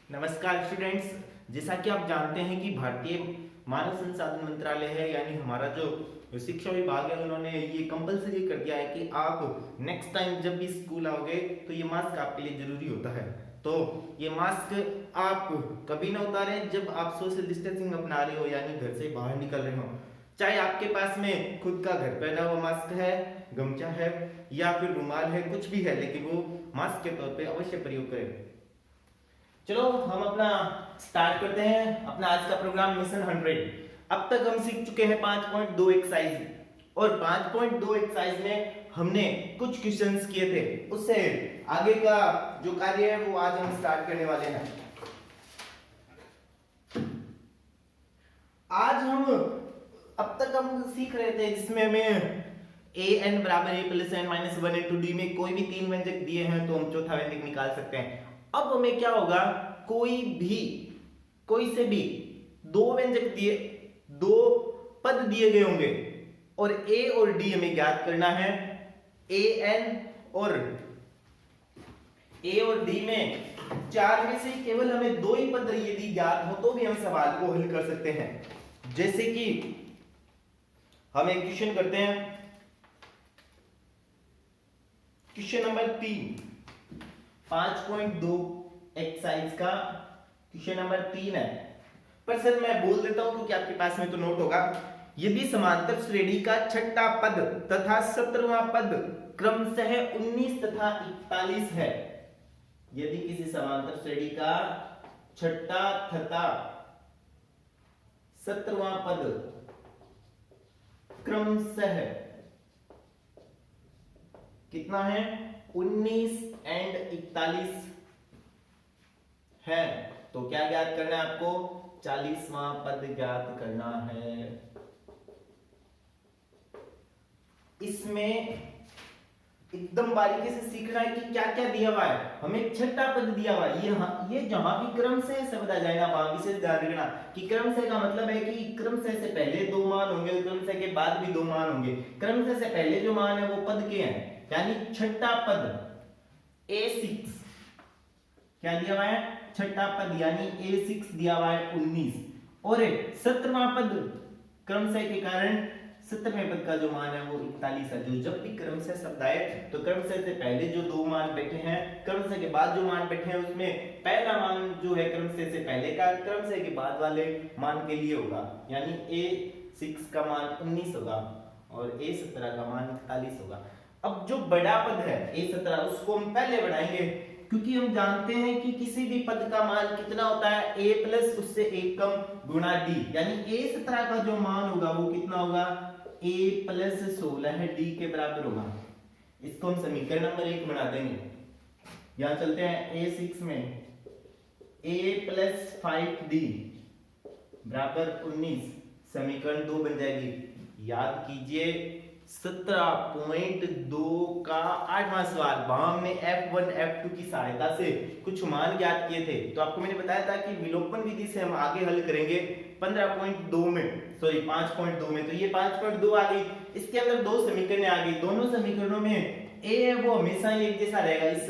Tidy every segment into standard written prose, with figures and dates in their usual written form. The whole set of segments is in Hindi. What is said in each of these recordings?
नमस्कार स्टूडेंट्स। जैसा कि आप जानते हैं कि भारतीय मानव संसाधन मंत्रालय है यानी हमारा जो शिक्षा विभाग है, उन्होंने ये कंपलसरी कर दिया है कि आप नेक्स्ट टाइम जब भी स्कूल आओगे तो ये मास्क आपके लिए जरूरी होता है। तो ये मास्क आप कभी ना उतारें जब आप सोशल डिस्टेंसिंग अपना रहे हो यानी घर से बाहर निकल रहे हो। चाहे आपके पास में खुद का घर पहना हुआ मास्क है, गमछा है या फिर रुमाल है, कुछ भी है, लेकिन वो मास्क के तौर पे अवश्य प्रयोग करें। चलो हम अपना स्टार्ट करते हैं अपना आज का प्रोग्राम मिशन 100। अब तक हम सीख चुके हैं 5.2 एक्सरसाइज, और 5.2 एक्सरसाइज में हमने कुछ क्वेश्चंस किए थे। उससे आगे का जो कार्य है वो आज हम स्टार्ट करने वाले हैं। आज हम अब तक हम सीख रहे थे जिसमें हमें ए एन बराबर a plus n minus one into d में कोई भी तीन व्यंजक दिए हैं तो हम चौथा व्यंजक निकाल सकते हैं। अब हमें क्या होगा, कोई से भी दो व्यंजक दिए, दो पद दिए गए होंगे और ए और डी हमें ज्ञात करना है। ए एन और डी में चार में से केवल हमें दो ही पद यदि ज्ञात हो तो भी हम सवाल को हल कर सकते हैं। जैसे कि हम एक क्वेश्चन करते हैं, क्वेश्चन नंबर 3 5.2 एक्सरसाइज का क्वेश्चन नंबर 3 है। पर सर मैं बोल देता हूं क्योंकि आपके पास में तो नोट होगा। यदि समांतर श्रेणी का छठा पद तथा 17वां पद क्रमशः 19 तथा 41 है, यदि किसी समांतर श्रेणी का छठा तथा 17वां पद क्रमशः कितना है, 19 एंड 41 है, तो क्या ज्ञात करना है आपको, 40वां पद ज्ञात करना है। इसमें एकदम बारीकी से सीखना है कि क्या क्या दिया हुआ है। हमें छठा पद दिया हुआ है, ये जहां भी क्रम से शब्द आ जाए ना वहां विशेष ध्यान रखना कि क्रम से का मतलब है कि क्रम से पहले दो मान होंगे, क्रम से के बाद भी दो मान होंगे। क्रम से पहले जो मान है वो पद के हैं, यानी छठा पद A6 क्या दिया हुआ है, छठा पद यानी A6 दिया हुआ है 19, और 17वां पद क्रम से के कारण 17वें पद का जो मान है वो 41 है। जो जब भी क्रम से शब्द आए तो क्रम से पहले जो दो मान बैठे हैं, क्रम से के बाद जो मान बैठे हैं, उसमें पहला मान जो है क्रम से पहले का, क्रम से के बाद वाले मान के लिए होगा, यानी A6 का मान 19 होगा और A17 का मान 41 होगा। अब जो बड़ा पद है A17 उसको हम पहले बढ़ाएंगे, क्योंकि हम जानते हैं कि किसी भी पद का मान कितना होता है, a प्लस उससे एक कम गुणा d, यानी A17 का जो मान होगा वो कितना होगा, a प्लस 16 d के बराबर होगा। इसको हम समीकरण नंबर 1 बना देंगे। यहां चलते हैं A6 में a प्लस 5d बराबर 19, समीकरण 2 बन जाएगी। याद कीजिए 17.2 का 8वां सवाल, वहां हमने F1 F2 की सहायता से कुछ मान ज्ञात किए थे। तो आपको मैंने बताया था कि विलोपन विधि से हम आगे हल करेंगे 15.2 में, सॉरी 5.2 में। तो ये 5.2 आ गई, इसके अंदर दो समीकरण आ गई। दोनों समीकरणों में a है वो हमेशा ही एक जैसा रहेगा। इस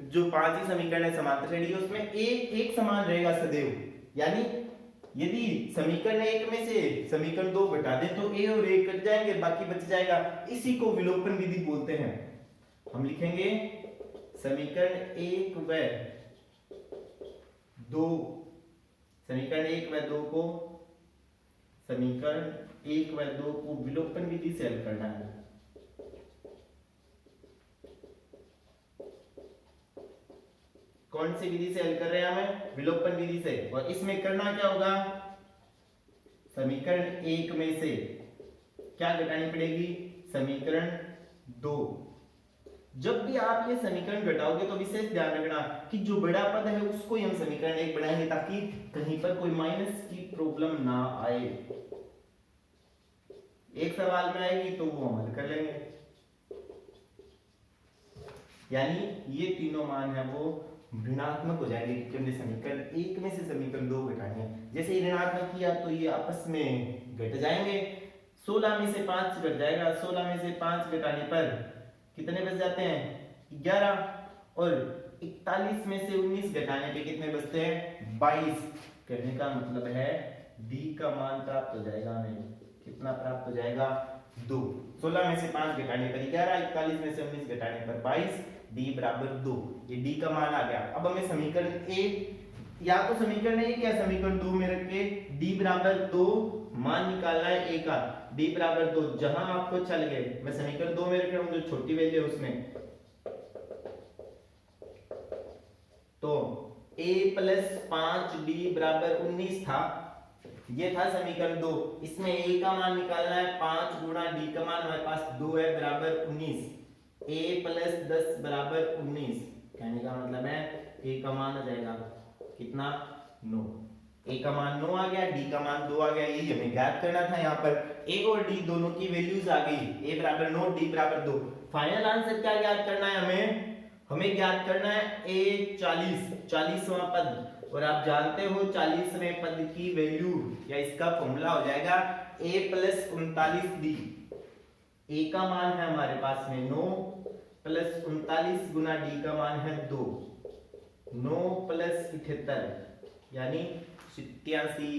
जो 5 ही समीकरण है समांतर श्रेणी उसमें a एक समान रहेगा सदैव, यानी यदि समीकरण 1 में से समीकरण 2 घटा दें तो a और a कट जाएंगे, बाकी बच जाएगा। इसी को विलोपन विधि बोलते हैं। हम लिखेंगे समीकरण 1 व 2, समीकरण 1 व 2 को, समीकरण 1 व 2 को विलोपन विधि से हल करना है। कौन सी विधि से हल कर रहे हैं हमें, विलोपन विधि से। और इसमें करना क्या होगा, समीकरण 1 में से क्या घटानी पड़ेगी, समीकरण 2। जब भी आप ये समीकरण घटाओगे तो विशेष ध्यान रखना कि जो बड़ा पद है उसको ही हम समीकरण 1 बनाएंगे, ताकि कहीं पर कोई माइनस की प्रॉब्लम ना आए। एक सवाल में आएगी तो वो हम हल कर लेंगे। यानी ये तीनों मान है वो ऋणात्मक हो जाएंगे, क्योंकि हमने समीकरण 1 में से समीकरण 2 घटाने हैं। जैसे ही ऋणात्मक किया तो ये आपस में घट जाएंगे। 16 में से 5 घट जाएगा, 16 में से 5 घटाने पर कितने बच जाते हैं, 11, और 41 में से 19 घटाने पे कितने बचते हैं 22। कहने का मतलब है डी का मान प्राप्त हो जाएगा हमें, कितना प्राप्त हो जाएगा 2। 16 में से 5 घटाने पर 11, 41 में से 19 घटाने पर 22, डी बराबर 2। ये डी का मान आ गया। अब हमें समीकरण ए या तो समीकरण ए क्या समीकरण 2 में रख के डी बराबर 2 मान निकालना है ए का। डी बराबर 2 जहां आपको अच्छा लगे, मैं समीकरण 2 में रख रहा हूं जो छोटी वैल्यू है उसमें। तो a प्लस 5d बराबर 19 था, ये था समीकरण 2। इसमें a का मान निकालना है 5 गुणा d का मान हमारे पास 2 है बराबर 19। a प्लस 10 बराबर 19। कहने का मतलब है a का मान आ जाएगा कितना 9। a का मान 9 आ गया, d का मान 2 आ गया। यही हमें ज्ञात करना था। यहाँ पर a और d दोनों की वैल्यूज आ गई, a बराबर 9 d बराबर 2। फाइनल आंसर क्या ज्ञात करना है हमें ज्ञात करना है a 40वां पद। और आप जानते हो 40वें पद की वैल्यू या इसका फॉर्मूला हो जाएगा a प्लस 39d। a का मान है हमारे पास में 9 प्लस 39 गुना d का मान है 2। 9 प्लस 78 यानी 87।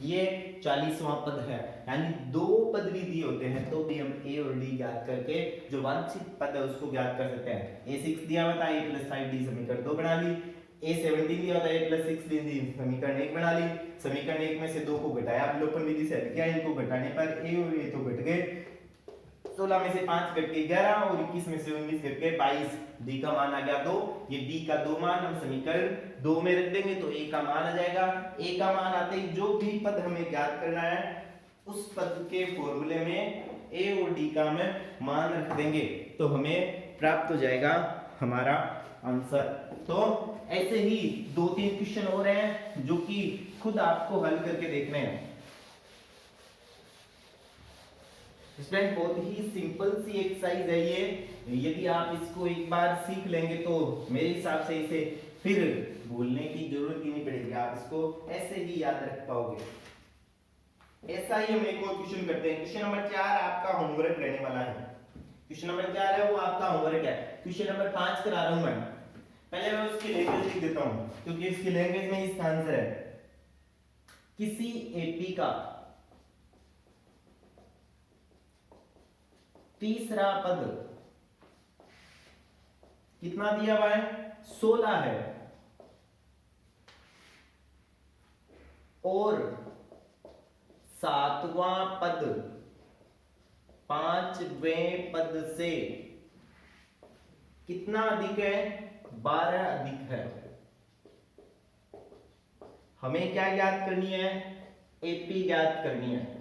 ये 40वां पद है, यानी 2 पद भी दिए होते हैं तो भी हम a और d ज्ञात करके जो वांछित पद है उसको ज्ञात कर सकते हैं। a6 दिया हुआ था, a प्लस 5d समीकरण 2 बना ली। a17 दिया हुआ था, a प्लस 6d समीकरण 1 बना ली। समीकरण 1 में से 2 को घटाया, अवलोकन विधि से हट गया, इनको घटाने पर a और a तो घट गए। 16 में से 5 घट के 11 और 21 में से 19 घट के 22। d का मान आ गया 2। ये d का 2 मान हम समीकरण 2 में रख देंगे तो a का मान आ जाएगा। a का मान आते ही जो भी पद हमें ज्ञात करना है उस पद के फॉर्मूले में a और d का हम मान रख देंगे तो हमें प्राप्त हो जाएगा हमारा आंसर। तो ऐसे ही 2-3 क्वेश्चन और हैं जो कि खुद आपको हल करके देखने हैं। स्टूडेंट बहुत ही सिंपल सी एक्सरसाइज है ये। यदि आप इसको एक बार सीख लेंगे तो मेरे हिसाब से इसे फिर भूलने की जरूरत ही नहीं पड़ेगी, आप इसको ऐसे ही याद रख पाओगे। ऐसा ही हम एक और क्वेश्चन करते हैं। क्वेश्चन नंबर 4 आपका होमवर्क रहने वाला है। क्वेश्चन नंबर 4 है वो आपका होमवर्क है। क्वेश्चन नंबर 5 करा रहा हूं मैं। पहले मैं उसकी लैंग्वेज लिख देता हूं क्योंकि इसकी लैंग्वेज में इसका आंसर है। किसी एपी का तीसरा पद कितना दिया हुआ है 16 है और 7वां पद 5वें पद से कितना अधिक है 12 अधिक है। हमें क्या ज्ञात करनी है एपी ज्ञात करनी है।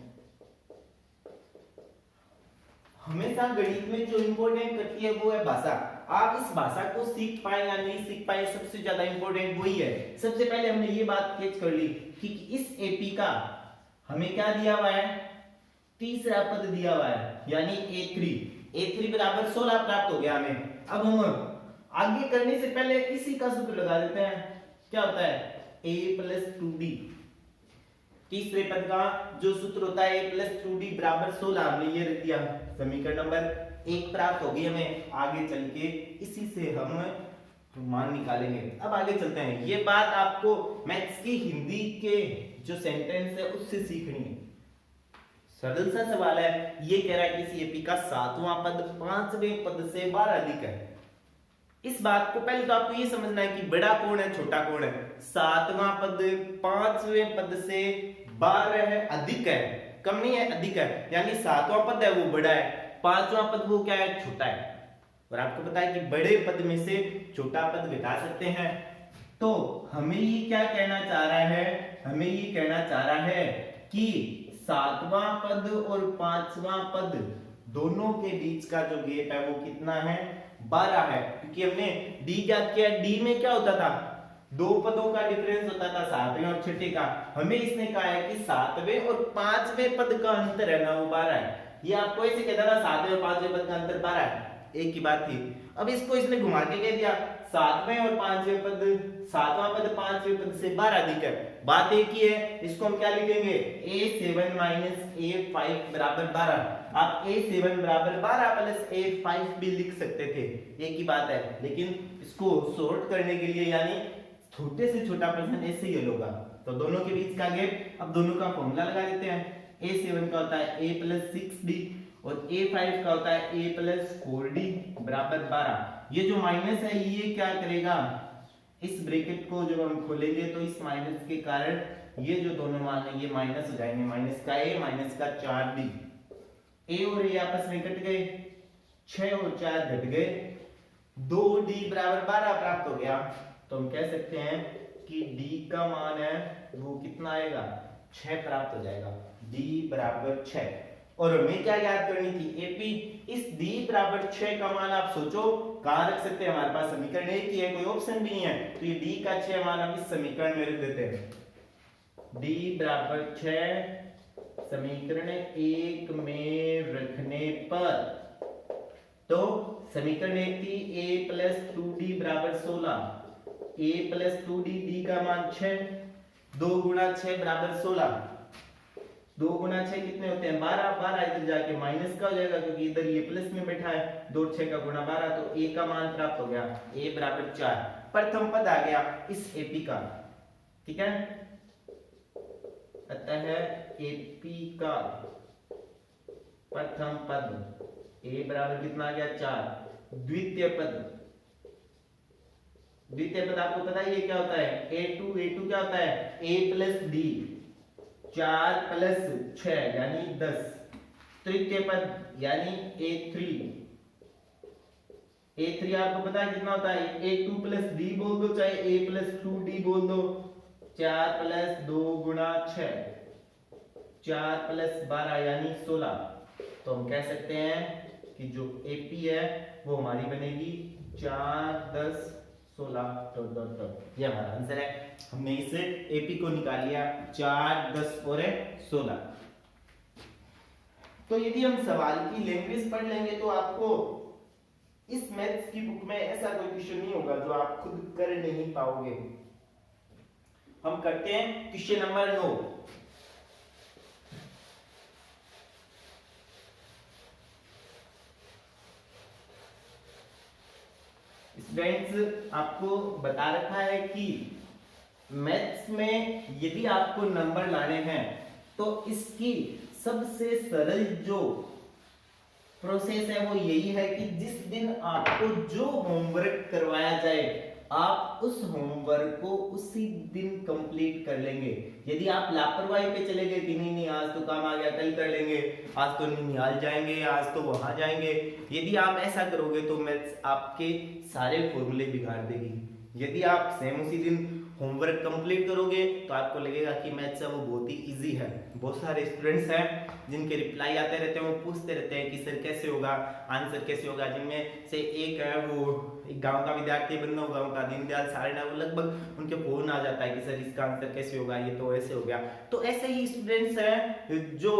हमेशा गणित में जो इंपॉर्टेंट करती है वो है भाषा। आप इस भाषा को सीख पाए या नहीं सीख पाए सबसे ज्यादा इंपॉर्टेंट वही है। सबसे पहले हमने ये बात कैच कर ली कि इस एपी का हमें क्या दिया हुआ है तीसरा पद दिया हुआ है यानी a3 बराबर 16 प्राप्त हो गया हमें। अब हम आगे करने से पहले इसी का सूत्र लगा देते हैं। क्या होता है a प्लस 2d। तीसरे पद का जो सूत्र होता है a प्लस 2d बराबर 16 हमने ये रख दिया। समीकरण नंबर 1 प्राप्त होगी हमें। आगे चल के इसी से हम मान निकालेंगे। अब आगे चलते हैं। ये बात आपको मैथ्स की हिंदी के जो सेंटेंस है उससे सीखनी है। सरल सा सवाल है। ये कह रहा है कि एपी का 7वां पद 5वें पद से 12 अधिक है। इस बात को पहले तो आपको ये समझना है कि बड़ा कौन है छोटा कौन है। 7वां पद 5वें पद से 12 है अधिक है, कम नहीं है अधिक है। यानी 7वां पद है वो बड़ा है, 5वां पद वो क्या है छोटा है। और आपको पता है कि बड़े पद में से छोटा पद घटा सकते हैं। तो हमें ये क्या कहना चाह रहा है हमें ये कहना चाह रहा है कि 7वां पद और 5वां पद दोनों के बीच का जो गैप है वो कितना है 12 है। क्योंकि हमने डी ज्ञात किया। डी में क्या होता था दो पदों का डिफरेंस होता था 7वें और 6ठे का। हमें इसने कहा है कि 7वें और 5वें पद का अंतर है ना वो 12 है। ये आपको ऐसे कहता था 7वें और 5वें पद का अंतर 12 है, एक ही बात थी। अब इसको इसने घुमा के कह दिया सातवें और पांचवें पद, सातवां पद पांचवें पद से 12 अधिक है, बात एक ही है। इसको हम क्या लिखेंगे, a7 माइनस a5 बराबर 12। आप a7 बराबर 12 प्लस a5 भी लिख सकते थे, एक ही बात है, लेकिन इसको सॉर्ट करने के लिए यानी छोटे से छोटा पर्सन ऐसे ही होगा, तो दोनों के बीच का गैप, अब दोनों का फॉर्मूला लगा देते हैं। a7 का होता है a प्लस 6d और a5 का होता है a प्लस 4d बराबर 12। ये जो माइनस है ये क्या करेगा, इस ब्रैकेट को जब हम खोलेंगे तो इस माइनस के कारण ये जो दोनों मान है ये माइनस हो जाएंगे, माइनस का a माइनस का 4d, a और a आपस में कट गए, 6 और 4 घट गए, 2d बराबर 12 प्राप्त हो गया। तो हम कह सकते हैं कि d का मान है वो कितना आएगा, 6 प्राप्त हो जाएगा, d बराबर 6। और हमें क्या याद करनी थी, एपी, इस d बराबर 6 का मान आप सोचो कहां रख सकते हैं, हमारे पास समीकरण एक ही है, कोई ऑप्शन भी नहीं है, तो ये d का 6 मान हम इस समीकरण में रख देते हैं, d बराबर 6 समीकरण 1 में रखने पर, तो समीकरण 1 थी a प्लस 2d बराबर 16, a प्लस 2d, d का मान 6, 2 गुणा 6 बराबर 16, 2 गुणा 6 कितने होते हैं 12, 12 इधर जाके माइनस का हो जाएगा क्योंकि इधर ये प्लस में बैठा है, 2 6 का गुणा 12, तो a का मान प्राप्त हो गया, a बराबर 4, प्रथम पद आ गया इस AP का, ठीक है। अतः AP का प्रथम पद a बराबर कितना आ गया 4। द्वितीय पद, द्वितीय पद आपको पता है ये क्या होता है, a2, a2 क्या होता है a प्लस d, 4 प्लस 6 यानी 10। तृतीय पद यानी a3, a3 आपको पता है कितना होता है, a2 प्लस d बोल दो चाहे a प्लस 2d बोल दो, 4 प्लस 2 गुणा 6, 4 प्लस 12 यानी 16। तो हम कह सकते हैं कि जो AP है वो हमारी बनेगी 4 10 16 डॉट डॉट डॉट, ये हमारा आंसर है। हमने इसे AP को निकाल लिया 4 10 और 16। तो यदि हम सवाल की लैंग्वेज पढ़ लेंगे तो आपको इस मैथ्स की बुक में ऐसा कोई क्वेश्चन नहीं होगा जो आप खुद कर नहीं पाओगे। हम करते हैं क्वेश्चन नंबर 9। स्टूडेंट्स, आपको बता रखा है कि मैथ्स में यदि आपको नंबर लाने हैं तो इसकी सबसे सरल जो प्रोसेस है वो यही है कि जिस दिन आपको जो होमवर्क करवाया जाए आप उस होमवर्क को उसी दिन कंप्लीट कर लेंगे। यदि आप लापरवाही पे चले गए कि नहीं आज तो काम आ गया कल कर लेंगे, आज तो ननिहाल जाएंगे, आज तो वहां जाएंगे, यदि आप ऐसा करोगे तो मैथ्स आपके सारे फॉर्मूले बिगाड़ देगी। यदि आप सेम उसी दिन होमवर्क कंप्लीट करोगे तो आपको लगेगा कि मैथ्स है वो बहुत ही इजी है। बहुत सारे स्टूडेंट्स हैं जिनके रिप्लाई आते रहते हैं, वो पूछते रहते हैं कि सर कैसे होगा, आंसर कैसे होगा, जिनमें से एक है वो एक गांव का विद्यार्थी बंदा गांव का दीनदयाल सारणा, वो लगभग उनके फोन आ जाता है कि सर इसका आंसर कैसे होगा, ये तो ऐसे हो गया। तो ऐसे ही स्टूडेंट्स हैं जो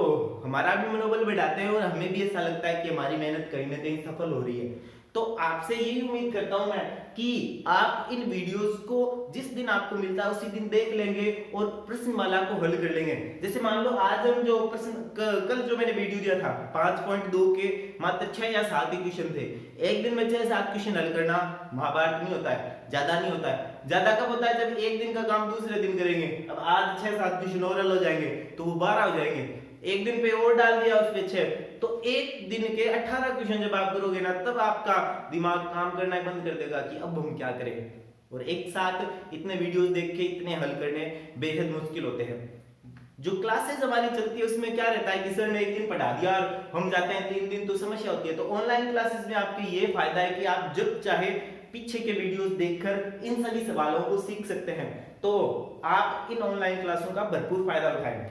हमारा भी मनोबल बढ़ाते हैं और हमें भी ऐसा लगता है कि हमारी मेहनत कहीं ना कहीं सफल हो रही है। तो आपसे यही उम्मीद करता हूं मैं कि आप इन वीडियोस को जिस दिन आपको मिलता है उसी दिन देख लेंगे और प्रश्नमाला को हल कर लेंगे। जैसे मान लो आज हम जो प्रश्न कल जो मैंने वीडियो दिया था 5.2 के मात्र 6 या 7 ही क्वेश्चन थे। एक दिन में 6-7 क्वेश्चन हल करना महाभारत नहीं होता है, ज्यादा नहीं होता है। ज्यादा कब होता है जब एक दिन का काम दूसरे दिन करेंगे। अब आज 6-7 क्वेश्चन और हल हो जाएंगे तो वो 12 हो जाएंगे, एक दिन पे और डाल दिया उस पे 6, तो एक दिन के 18 क्वेश्चन जब आप करोगे ना तब आपका दिमाग काम करना बंद कर देगा कि अब हम क्या करें। और एक साथ इतने वीडियोस देख के इतने हल करने बेहद मुश्किल होते हैं। जो क्लासेस हमारी चलती है उसमें क्या रहता है कि सर ने एक दिन पढ़ा दिया और हम जाते हैं 3 दिन तो समस्या होती है। तो ऑनलाइन क्लासेस में आपके ये फायदा है कि आप जब चाहे पीछे के वीडियोस देखकर इन सभी सवालों को सीख सकते हैं। तो आप इन ऑनलाइन क्लासों का भरपूर फायदा उठाएं।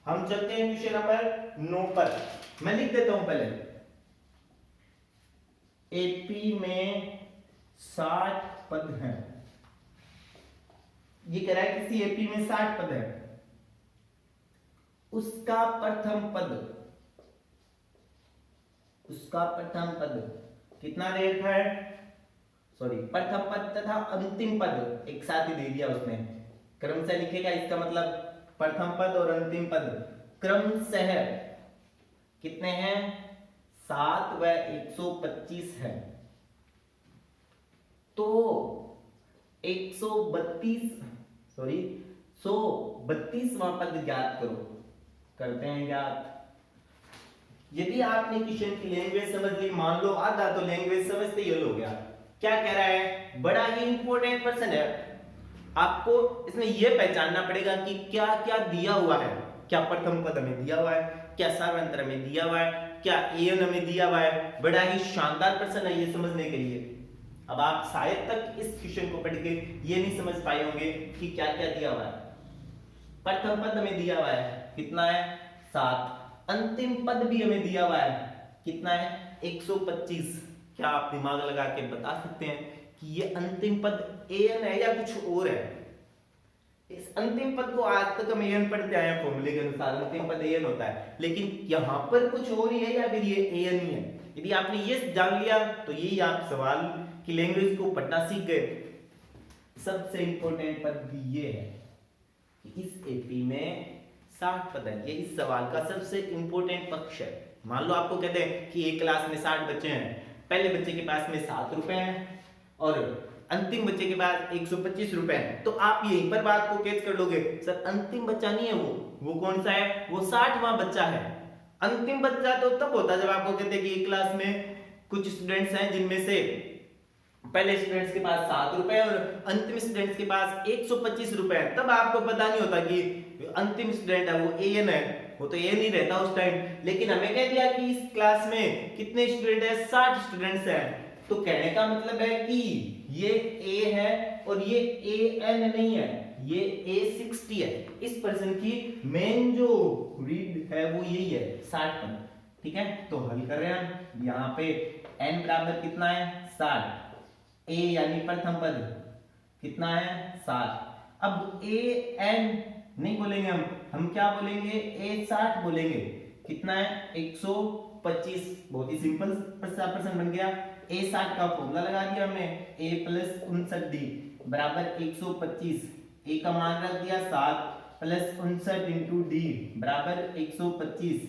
हम चलते हैं क्वेश्चन नंबर 9 पर। मैं लिख देता हूं पहले, एपी में 60 पद हैं। ये कह रहा है किसी एपी में 60 पद है, उसका प्रथम पद कितना दे रखा है सॉरी प्रथम पद तथा अंतिम पद एक साथ ही दे दिया उसने, क्रमशः लिखेगा, इसका मतलब प्रथम पद और अंतिम पद क्रमशः कितने हैं, 7 व 125 है। तो 132वां पद ज्ञात करो। करते हैं ज्ञात। यदि आपने क्वेश्चन की लैंग्वेज समझ ली, मान लो आधा तो लैंग्वेज समझते ही हल हो गया। क्या कह रहा है, बड़ा ही इंपॉर्टेंट क्वेश्चन है, आपको इसमें यह पहचानना पड़ेगा कि क्या क्या दिया हुआ है। क्या प्रथम पद हमें दिया हुआ है, क्या सार्वंतर हमें दिया हुआ है, क्या एन हमें दिया हुआ है। बड़ा ही शानदार प्रश्न है ये समझने के लिए। अब आप शायद तक इस क्वेश्चन को पढ़ के ये नहीं समझ पाए होंगे कि क्या क्या दिया हुआ है। प्रथम पद हमें दिया हुआ है, कितना है, 7। अंतिम पद भी हमें दिया हुआ है, कितना है, 125। क्या आप दिमाग लगा के बता सकते हैं कि ये अंतिम पद एन है या कुछ और है। इस अंतिम पद को आज तक हम एन पढ़ते आए हैं, फॉर्मूले के अनुसार अंतिम पद एन होता है, लेकिन यहां पर कुछ और ही है या फिर ये एन ही है। यदि आपने ये जान लिया तो यही आप सवाल की लैंग्वेज को पढ़ना सीख गए। सबसे इंपॉर्टेंट पद भी ये है कि इस एपी में 60 पद है। ये इस सवाल का सबसे इंपॉर्टेंट पक्ष है। मान लो आपको कहते हैं कि एक क्लास में 60 बच्चे हैं, पहले बच्चे के पास में 7 रुपए हैं और अंतिम बच्चे के पास 125 रुपए हैं, तो आप यहीं पर बात को कैच कर लोगे, सर अंतिम बच्चा नहीं है वो कौन सा है, वो 60वां बच्चा है। अंतिम बच्चा तो तब होता है जब आपको कहते हैं कि एक क्लास में कुछ स्टूडेंट्स हैं जिनमें से पहले स्टूडेंट्स के पास 7 रुपए और अंतिम स्टूडेंट्स के पास 125 रुपए है, तब आपको पता नहीं होता कि अंतिम स्टूडेंट है वो एन है, वो तो ए नहीं रहता उस टाइम। लेकिन हमें कह दिया कि इस क्लास में कितने स्टूडेंट है, 60 स्टूडेंट्स हैं, तो कहने का मतलब है कि ये ए है और ये ए एन नहीं है, ये A60 है। इस पर्सन की मेन जो रीड है वो यही है, 60 पद। ठीक है, तो हल कर रहे हैं हम। यहाँ पे n बराबर कितना है, 60। a यानी प्रथम पद कितना है, 7। अब a n नहीं बोलेंगे हम क्या बोलेंगे, A60 बोलेंगे। कितना है, 125। बहुत ही सिंपल प्रश्न बन गया। A60 का फॉर्मूला लगा दिया हमने, a + 59d बराबर 125। a का मान रख दिया 7 + 59 × d बराबर 125।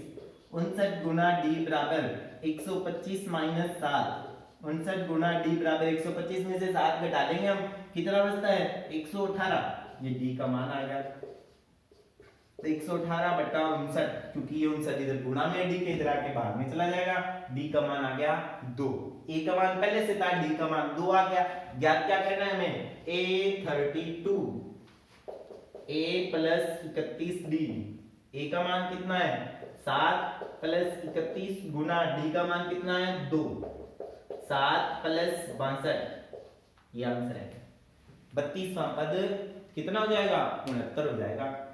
59 गुना d बराबर 125 - 7। 59 गुना d बराबर 125 में से 7 घटा देंगे हम, कितना बचता है, 118। ये d का मान आ गया, तो 118 बटा 59, क्योंकि ये 59 इधर गुणा में d के इधर आके भाग में चला जाएगा। d का मान आ गया 2। a का मान पहले से था, d का मान 2 आ गया। ज्ञात क्या करना है हमें, A32 a + 31d। a का मान कितना है, 7 + 31 गुना d का मान कितना है, 2। 7 + 62, ये आंसर है। 32वां पद कितना हो जाएगा, 69 हो जाएगा।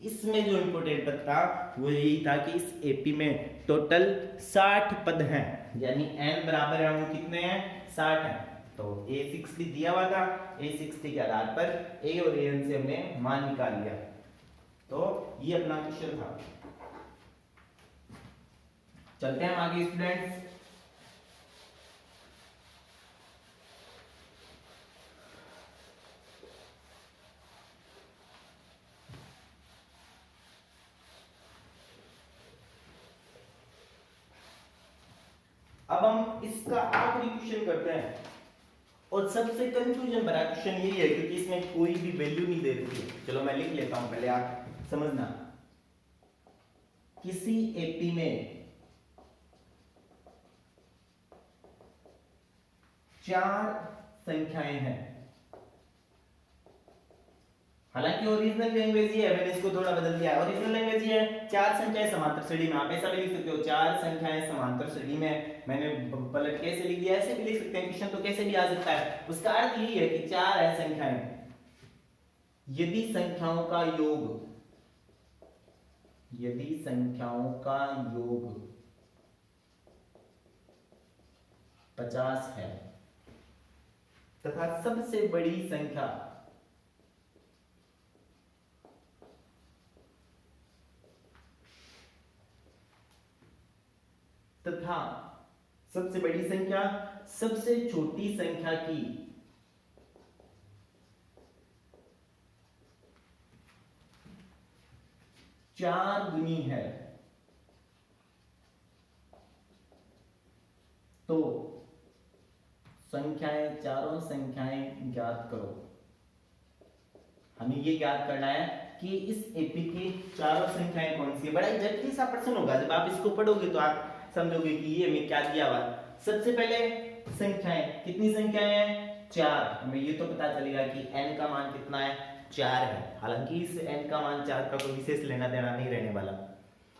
इसमें जो इंपोर्टेंट पद था वो यही था कि इस एपी में टोटल 60 पद हैं, यानी n बराबर है वो कितने हैं, 60 है। तो A60 दिया हुआ था, A60 के आधार पर a और an से हमने मान निकाल लिया। तो ये अपना क्वेश्चन था। चलते हैं आगे स्टूडेंट्स। अब हम इसका आखिरी क्वेश्चन करते हैं, और सबसे कंफ्यूजन भरा क्वेश्चन यही है क्योंकि इसमें कोई भी वैल्यू नहीं दे रखी है। चलो मैं लिख लेता हूं, पहले आप समझना। किसी एपी में 4 संख्याएं हैं, हालांकि ओरिजिनल लैंग्वेज ये है, मैंने इसको थोड़ा बदल दिया है। ओरिजिनल लैंग्वेज ये है, 4 संख्याएं समांतर श्रेणी में। आप ऐसा भी लिख सकते हो, 4 संख्याएं समांतर श्रेणी में। मैंने पलट कैसे लिख दिया, ऐसे भी लिख सकते हैं, क्वेश्चन तो कैसे भी आ सकता है। उसका अर्थ यही है कि 4 है संख्याएं, यदि संख्याओं का योग 50 है तथा सबसे बड़ी संख्या तथा सबसे बड़ी संख्या सबसे छोटी संख्या की चार गुनी है तो संख्याएं, चारों संख्याएं ज्ञात करो। हमें ये ज्ञात करना है कि इस एपी की चारों संख्याएं कौन सी है। बड़ा ही जटिल सा प्रश्न होगा, जब आप इसको पढ़ोगे तो आप समझोगे कि ये हमें क्या दिया हुआ। सबसे पहले संख्याएं, कितनी संख्याएं हैं? चार। हमें ये तो पता चलेगा कि n का मान कितना है? 4 है। हालांकि इस n का मान 4 का कोई विशेष लेना देना नहीं रहने वाला,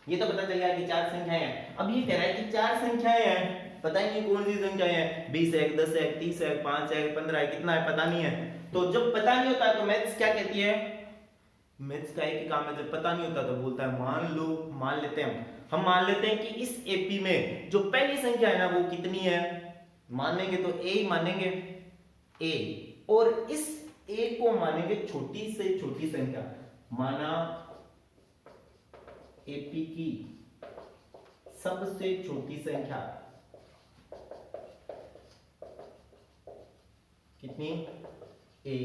ये तो पता चलेगा कि 4 संख्याएं हैं। अब ये कह रहा है कि 4 संख्याएं हैं, पता ही नहीं कौन सी संख्याएं हैं, 20 है, 10 है, 30 है, 5 है, 15 है, कितना है पता नहीं है। तो जब पता नहीं होता तो मैथ्स क्या कहती है? मैथ्स का एक ही काम है, जब पता नहीं होता तो बोलता है मान लो। मान लेते हैं हम मान लेते हैं कि इस एपी में जो पहली संख्या है ना वो कितनी है? मानेंगे तो ए ही मानेंगे, ए, और इस ए को मानेंगे छोटी से छोटी संख्या। माना एपी की सबसे छोटी संख्या कितनी? ए।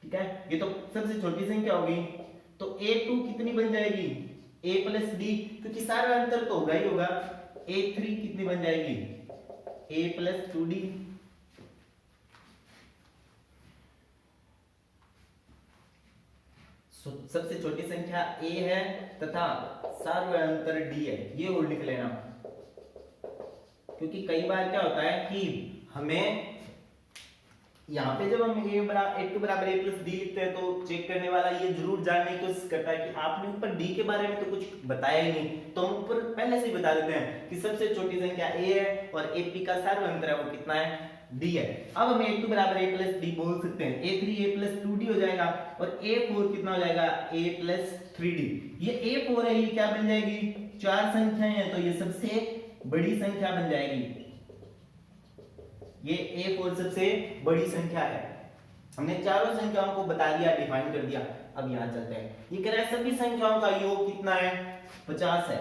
ठीक है, ये तो सबसे छोटी संख्या होगी। तो a2 कितनी बन जाएगी? a प्लस डी, क्योंकि सारा अंतर तो होगा ही होगा। a3 कितनी बन जाएगी? a plus 2d। सबसे छोटी संख्या a है तथा सारा अंतर d है, ये और लिख लेना। क्योंकि कई बार क्या होता है कि हमें यहाँ पे जब हम a2 बराबर a प्लस डी लिखते हैं तो चेक करने वाला ये जरूर जानने की कोशिश करता है कि आपने ऊपर d के बारे में तो कुछ बताया ही नहीं, तो हम ऊपर पहले से ही बता देते हैं कि सबसे छोटी संख्या a है और ap का सार्वअंतर है वो कितना है? d है। अब हम a2 बराबर a प्लस डी बोल सकते हैं, a3 a प्लस 2d हो जाएगा और a4 कितना हो जाएगा? a plus 3d। ये a4 है, ये क्या बन जाएगी? 4 संख्याएं हैं तो ये सबसे बड़ी संख्या बन जाएगी। ये a4 सबसे बड़ी संख्या है। हमने चारों संख्याओं को बता दिया, डिफाइन कर दिया। अब यहां चलते हैं, ये कह रहा है सभी संख्याओं का योग कितना है? 50 है।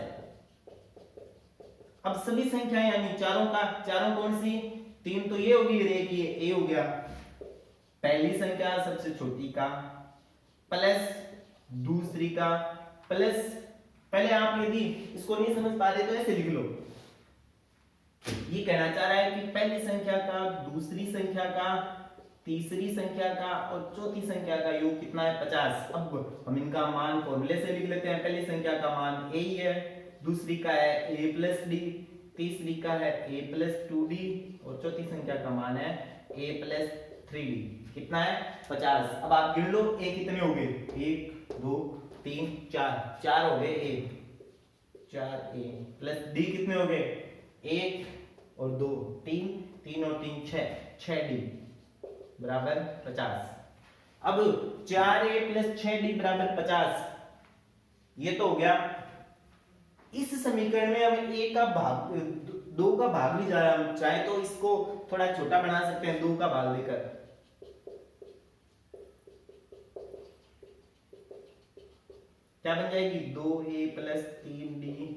अब सभी संख्याएं यानी चारों का, चारों कौन सी? 3 तो ये होगी, एक ये a हो गया। पहली संख्या सबसे छोटी का प्लस दूसरी का प्लस, पहले आप यदि इसको नहीं समझ पा रहे तो ऐसे लिख लो। ये कहना चाह रहा है कि पहली संख्या का, दूसरी संख्या का, तीसरी संख्या का और चौथी संख्या का योग कितना है? 50। अब हम इनका मान फॉर्मूले से लिख लेते हैं। पहली संख्या का मान a ही है, दूसरी का है a प्लस डी, तीसरी का है a प्लस 2d और चौथी संख्या का मान है a प्लस 3d। कितना है? 50। अब आप गिन लो a कितने हो गए? 1 2 3 4, 4 हो गए a, 4a प्लस d कितने हो गए? 1 और 2 3, 3 और 3 6, 6d बराबर 50। अब 4a प्लस 6d बराबर 50, ये तो हो गया। इस समीकरण में हम a का भाग, 2 का भाग भी जा रहा है, चाहे तो इसको थोड़ा छोटा बना सकते हैं 2 का भाग लेकर। क्या बन जाएगी? 2a प्लस 3d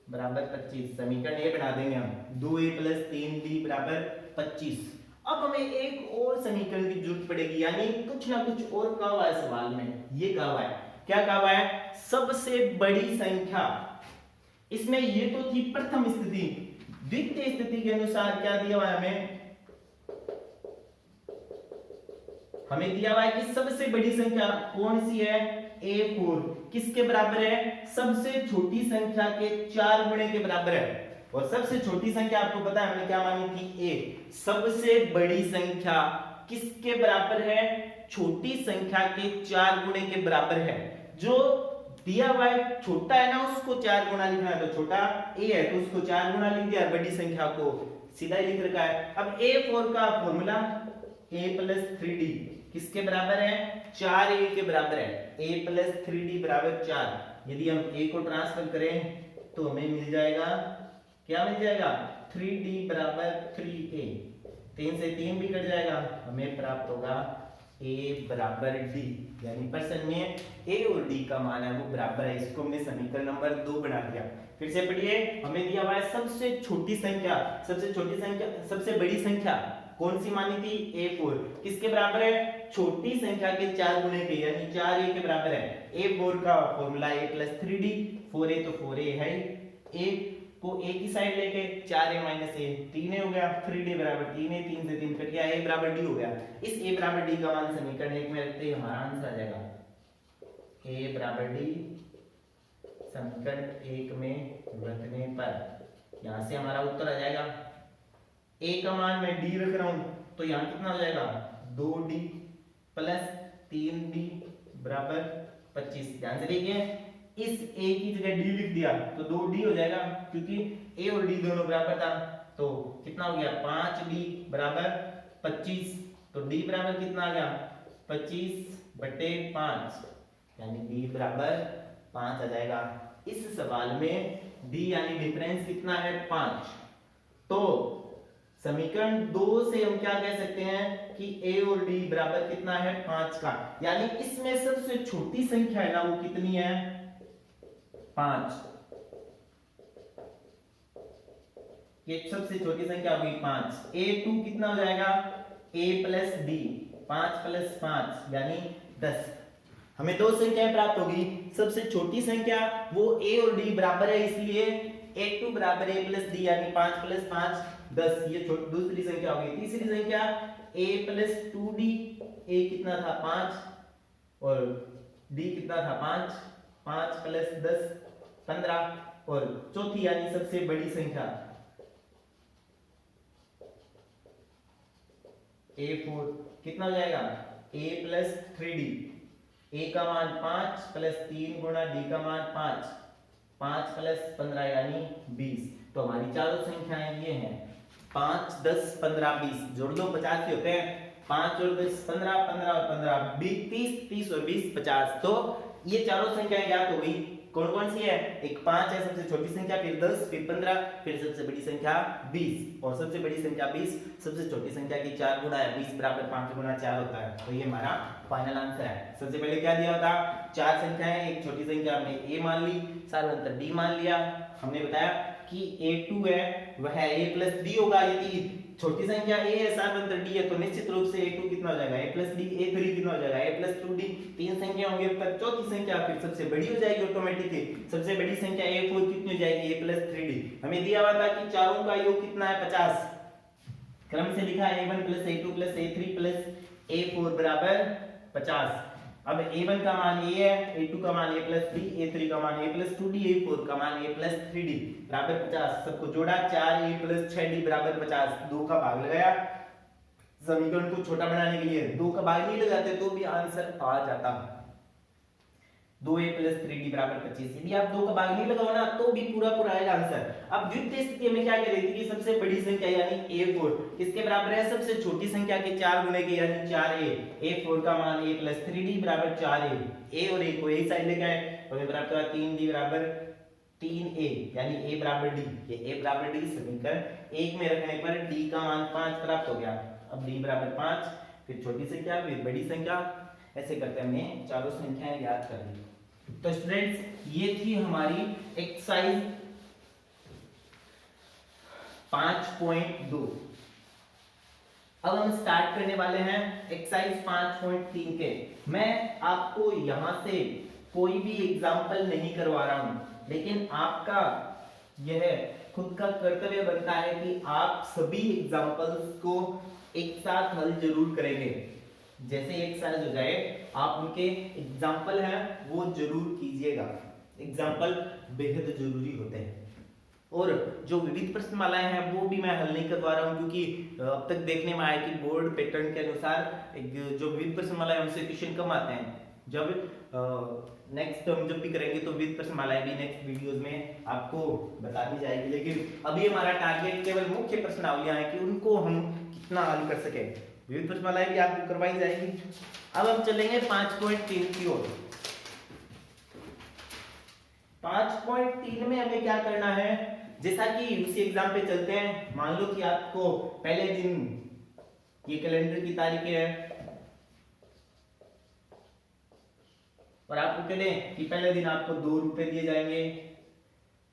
बराबर 25। समीकरण ये बना देंगे हम, 2a प्लस 3d बराबर 25। अब हमें एक और समीकरण की जरूरत पड़ेगी, यानी कुछ ना कुछ और कहा हुआ है सवाल में। ये कहा हुआ है, क्या कहा हुआ है? सबसे बड़ी संख्या। इसमें ये तो थी प्रथम स्थिति। द्वितीय स्थिति के अनुसार क्या दिया हुआ है हमें दिया हुआ है कि सबसे बड़ी संख्या कौन सी है? a4। किसके बराबर है? सबसे छोटी संख्या के 4 गुणे के बराबर है। और सबसे छोटी संख्या आपको पता है हमने क्या मानी थी? a। सबसे बड़ी संख्या किसके बराबर है? छोटी संख्या के 4 गुणे के बराबर है। जो दिया हुआ है छोटा है ना, उसको 4 गुना लिखना है, तो छोटा a है तो उसको 4 गुना लिख दिया, बड़ी संख्या को सीधा ही लिख रखा है। अब a4 का फॉर्मूला a प्लस 3d किसके बराबर है? 4a के बराबर है। a प्लस 3d बराबर 4। यदि हम a को ट्रांसफर करें तो हमें मिल जाएगा, क्या मिल जाएगा? 3d बराबर 3a। 3 से 3 भी कट जाएगा, हमें प्राप्त होगा ए बराबर डी, यानी प्रश्न में ए और डी का मान है वो बराबर है। इसको हमने समीकरण नंबर 2 बना दिया। फिर से पढ़िए, हमें दिया हुआ है सबसे छोटी संख्या, सबसे बड़ी संख्या कौन सी मानी थी, a4, किसके बराबर है, छोटी संख्या के 4 गुने के, यानी 4a के बराबर है। a4 का फॉर्मूला a + 3d, 4a तो 4a है, a को a की साइड लेके 4a - a 3a हो गया, 3d बराबर 3a, 3 से 3 कट गया, a बराबर d हो गया। इस a बराबर d का मान समीकरण 1 में रखते ही हमारा आंसर आ जाएगा, a बराबर d समीकरण 1 में रखने पर यहां से हमारा उत्तर आ जाएगा। a का मान मैं d रख रहा हूं तो यहां कितना हो जाएगा, 2d + 3d बराबर 25। ध्यान से देखिए, इस a की जगह d लिख दिया तो 2d हो जाएगा, क्योंकि a और d दोनों बराबर था। तो कितना हो गया, 5d बराबर 25। तो d बराबर कितना आ गया, 25/5, यानी d बराबर 5 आ जाएगा। इस सवाल में d यानी डिफरेंस कितना है, 5। तो समीकरण 2 से हम क्या कह सकते हैं कि a और d बराबर कितना है, 5 का, यानी इसमें सबसे छोटी संख्या है ना वो कितनी है, 5। ये सबसे छोटी संख्या होगी 5। a2 कितना हो जाएगा, a + d, 5 + 5 यानी 10। हमें दो संख्याएं प्राप्त होगी। सबसे छोटी संख्या वो a और d बराबर है, इसलिए a2 बराबर a + d, यानी 5 + 5 10। ये दूसरी संख्या होगी। तीसरी संख्या a + 2d, a कितना था, 5, और d कितना था, 5, 5 + 10 15। और चौथी यानी सबसे बड़ी संख्या a4 कितना हो जाएगा, a + 3d, a का मान 5 + 3 गुणा d का मान 5, 5 + 15 यानी 20। तो हमारी चारों संख्याएं ये हैं, 5 10 15 20, जोड़ दो 50 होते हैं, 5 और 10 15, 15 और 15 20, 30, 30 और 20 50। तो ये चारों संख्याएं ज्ञात हो गई। कौन कौन सी है, एक 5 है सबसे छोटी संख्या, फिर 10, फिर 15, फिर सबसे बड़ी संख्या 20, और सबसे बड़ी संख्या 20 सबसे छोटी संख्या की 4 गुणा है, 20 बराबर 5 गुणा 4 होता है। तो ये हमारा फाइनल आंसर है। सबसे पहले क्या दिया था, 4 संख्याएं, एक छोटी संख्या हमने a मान ली, सार्वंतर d मान लिया। हमने बताया कि a2 है वह a + d होगा, यदि छोटी संख्या a है सार्वंतर d है तो निश्चित रूप से a2 कितना हो जाएगा, a + d, a3 कितना हो जाएगा, a + 2d। तीन संख्या होंगी तब चौथी संख्या फिर सबसे बड़ी हो जाएगी ऑटोमेटिकली। सबसे बड़ी संख्या a4 कितनी हो जाएगी, a + 3d। हमें दिया हुआ था कि चारों का योग कितना है, 50। क्रम से लिखा a1 + a2 + a3 + a4 बराबर 50। अब a1 का मान a है, a2 का मान a + d, a3 का मान a + 2d, a4 का मान a + 3d बराबर 50। सबको जोड़ा, 4a + 6d बराबर 50। 2 का भाग लगाया समीकरण को छोटा बनाने के लिए। 2 का भाग नहीं लगाते तो भी आंसर आ जाता। 2a + 3d बराबर 25। यदि आप 2 का भाग नहीं लगाओ ना तो भी पूरा आएगा आंसर। अब द्वितीय स्थिति में क्या कह रही थी कि सबसे बड़ी संख्या यानी a4 किसके बराबर है, सबसे छोटी संख्या के 4 गुने के, यानी 4a। a4 का मान a + 3d बराबर 4a। a और a को एक साइड लेके आए तो हमें प्राप्त हुआ 3d बराबर 3a, यानी a बराबर d। ये a बराबर d समीकरण 1 में रखने पर d का मान 5 प्राप्त हो गया। अब d बराबर 5, फिर छोटी संख्या, फिर बड़ी संख्या, ऐसे करते हमने चारों संख्याएं याद कर ली। तो स्टूडेंट्स ये थी हमारी एक्सरसाइज 5.2। अब हम स्टार्ट करने वाले हैं एक्सरसाइज 5.3 के। मैं आपको यहां से कोई भी एग्जाम्पल नहीं करवा रहा हूं, लेकिन आपका यह खुद का कर्तव्य बनता है कि आप सभी एग्जाम्पल्स को एक साथ हल जरूर करेंगे। जैसे एक्सरसाइज हो जाए आप उनके एग्जाम्पल हैं वो जरूर कीजिएगा। एग्जाम्पल बेहद जरूरी होते हैं। और जो विविध प्रश्नमालाएं हैं वो भी मैं हल नहीं करवा रहा हूं, क्योंकि अब तक देखने में आया कि बोर्ड पैटर्न के अनुसार जो विविध प्रश्नमालाएं उनसे क्वेश्चन कम आते हैं। जब नेक्स्ट हम जब भी करेंगे तो विविध प्रश्नमालाएं भी नेक्स्ट वीडियोस में आपको बता दी जाएगी, लेकिन अभी हमारा टारगेट केवल मुख्य प्रश्नावलियां हैं कि उनको हम कितना हल कर सके। विविध प्रश्नमालाएं भी आपको करवाई जाएगी। अब हम चलेंगे 5.3 की ओर। 5.3 में हमें क्या करना है, जैसा कि उसी एग्जाम पे चलते हैं। मान लो कि आपको पहले दिन, ये कैलेंडर की तारीखें है, और आपको कह दें कि पहले दिन आपको 2 रुपए दिए जाएंगे,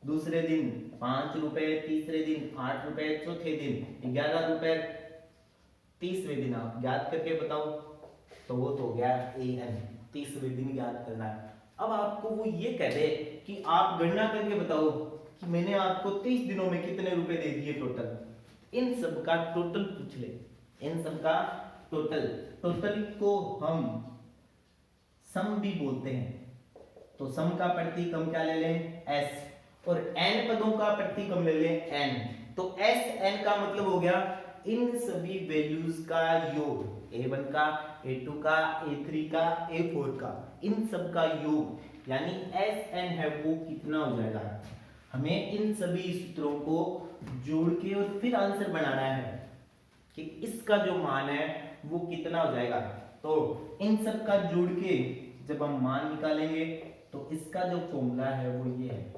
दूसरे दिन 5 रुपए, तीसरे दिन 8 रुपए, चौथे दिन 11 रुपए, 30वें दिन आप याद करके बताओ, तो वो तो हो गया AN, 30वें दिन याद करना है। अब आपको वो ये कह दे कि आप गणना करके बताओ कि मैंने आपको 30 दिनों में कितने रुपए दे दिए टोटल, इन सब का टोटल पूछ ले, इन सब का टोटल। टोटल को हम सम भी बोलते हैं, तो सम का प्रतीक हम क्या ले लें, S, और n पदों का प्रतीक हम ले लें n। तो SN का मतलब हो गया इन सभी वैल्यूज का योग, A1 का, A2 का, A3 का, A4 का, इन सब का योग, यानी SN है वो कितना हो जाएगा। हमें इन सभी सूत्रों को जोड़ के और फिर आंसर बनाना है कि इसका जो मान है वो कितना हो जाएगा। तो इन सब का जोड़ के जब हम मान निकालेंगे तो इसका जो फॉर्मूला है वो ये है,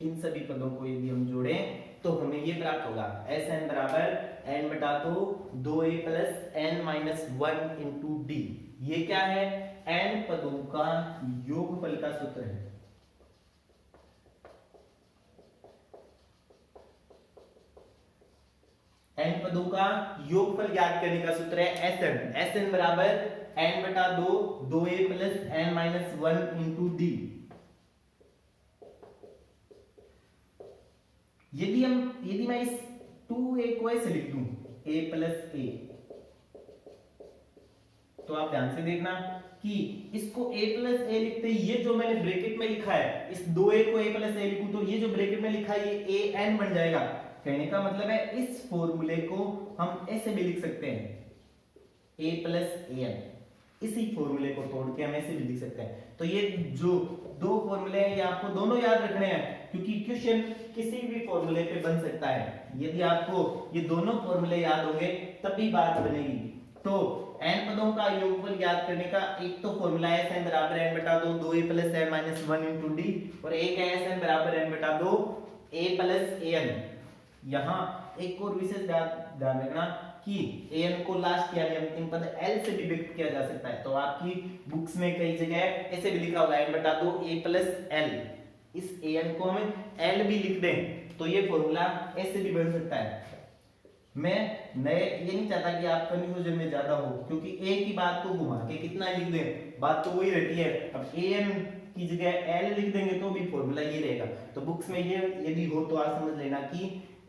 इन सभी पदों को यदि हम जोड़ें तो हमें ये प्राप्त होगा, SN बराबर n बटा 2a plus n minus 1 into D. ये क्या है, n पदों का योगफल का सूत्र है। n पदों का योगफल ज्ञात करने का सूत्र है SN बराबर n बटा 2a plus n minus 1 into D. यदि मैं इस 2a को ऐसे लिख दूं, a प्लस a, तो आप ध्यान से देखना कि इसको a प्लस a लिखते हैं, ये जो मैंने ब्रैकेट में लिखा है, इस 2a को a प्लस a लिखूं तो ये जो ब्रैकेट में लिखा है ये an बन जाएगा। कहने का मतलब है इस फॉर्मूले को हम ऐसे भी लिख सकते हैं, a प्लस an, इसी फॉर्मूले को तोड़ के हम ऐसे भी लिख सकते हैं। तो ये जो दो फॉर्मूले हैं ये आपको दोनों याद रखने हैं, क्योंकि क्वेश्चन किसी भी फॉर्मूले पे बन सकता है। यदि आपको ये दोनों फॉर्मूले याद होंगे तभी बात बनेगी। तो n पदों का योगफल ज्ञात करने का एक तो फॉर्मूला है SN बराबर n बटा 2a plus n minus 1 into D, और एक है SN बराबर n बटा 2a प्लस an। यहाँ एक और विशेष ध्यान रखना कि an को लास्ट यानी अंतिम पद l से भी व्यक्त किया जा सकता है। तो आपकी बुक्स में कई जगह ऐसे भी लिखा होगा n बटा 2a प्लस l, इस an को हम l भी लिख दें तो ये फॉर्मूला ऐसे भी बन सकता है। मैं ये नहीं चाहता कि आप कंफ्यूजन में ज्यादा हो, क्योंकि एक ही बात को घुमा के कितना लिख दें, बात तो वही रहती है। अब an की जगह l लिख देंगे तो भी फॉर्मूला ये रहेगा। तो बुक्स में ये यदि हो तो आप समझ लेना कि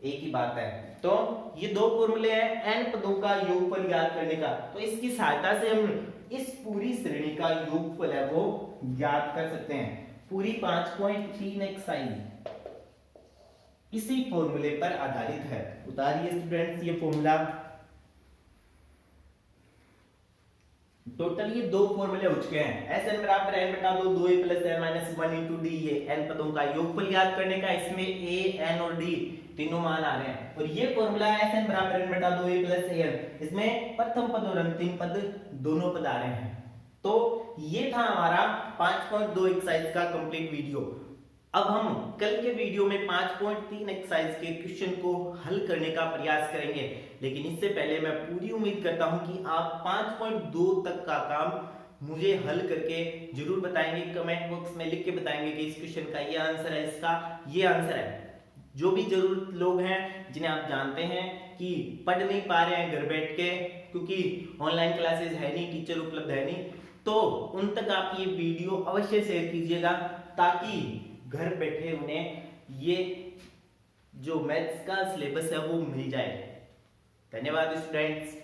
एक ही बात है। तो ये दो फॉर्मूले हैं n पदों का योगफल ज्ञात करने का, तो इसकी सहायता से हम इस पूरी श्रेणी का योगफल है वो ज्ञात कर सकते हैं। पूरी 5.3 एक्सरसाइज इसी फॉर्मूले पर आधारित है। उतारिए स्टूडेंट्स ये फॉर्मूला। टोटल ये दो फॉर्मूले हो चुके हैं, SN बराबर n बटा 2a plus n minus 1 into D, ये n पदों का योगफल ज्ञात करने का। इसमें a, n और d तीनों मान आ रहे हैं। और ये फॉर्मूला है SN बराबर n बटा 2a प्लस an, इसमें प्रथम पद और अंतिम पद दोनों पद आ रहे हैं। तो ये था हमारा 5.2 एक्सरसाइज का कंप्लीट वीडियो। अब हम कल के वीडियो में 5.3 एक्सरसाइज के क्वेश्चन को हल करने का प्रयास करेंगे, लेकिन इससे पहले मैं पूरी उम्मीद करता हूं कि आप 5.2 तक का काम मुझे हल करके जरूर बताएंगे, कमेंट बॉक्स में लिख के बताएंगे कि इस क्वेश्चन का ये आंसर है, इसका ये आंसर है। जो भी जरूर लोग हैं जिन्हें आप जानते हैं कि पढ़ नहीं पा रहे हैं घर बैठ के, क्योंकि ऑनलाइन क्लासेस है नहीं, टीचर उपलब्ध है नहीं, तो उन तक आप ये वीडियो अवश्य शेयर कीजिएगा ताकि घर बैठे उन्हें ये जो मैथ्स का सिलेबस है वो मिल जाए। धन्यवाद स्टूडेंट्स।